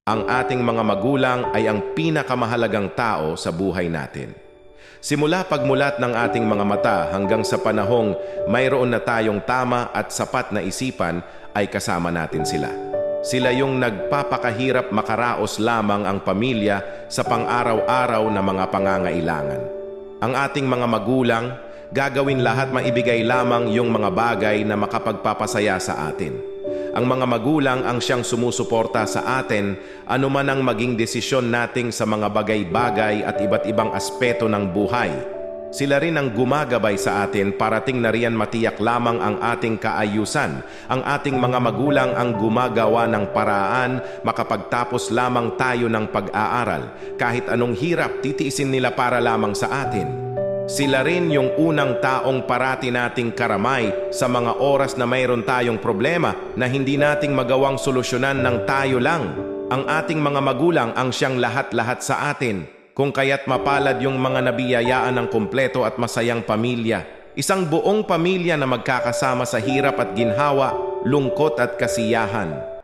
ang ating mga magulang ay ang pinakamahalagang tao sa buhay natin. Simula pagmulat ng ating mga mata hanggang sa panahong mayroon na tayong tama at sapat na isipan ay kasama natin sila. Sila yung nagpapakahirap makaraos lamang ang pamilya sa pang-araw-araw na mga pangangailangan. Ang ating mga magulang, gagawin lahat maibigay lamang yung mga bagay na makapagpapasaya sa atin. Ang mga magulang ang siyang sumusuporta sa atin anuman ang maging desisyon nating sa mga bagay-bagay at iba't ibang aspeto ng buhay. Sila rin ang gumagabay sa atin parating na riyan matiyak lamang ang ating kaayusan. Ang ating mga magulang ang gumagawa ng paraan makapagtapos lamang tayo ng pag-aaral. Kahit anong hirap, titiisin nila para lamang sa atin. Sila rin yung unang taong parati nating karamay sa mga oras na mayroon tayong problema na hindi nating magawang solusyonan ng tayo lang. Ang ating mga magulang ang siyang lahat-lahat sa atin. Kung kaya't mapalad yung mga nabiyayaan ng kumpleto at masayang pamilya. Isang buong pamilya na magkakasama sa hirap at ginhawa, lungkot at kasiyahan.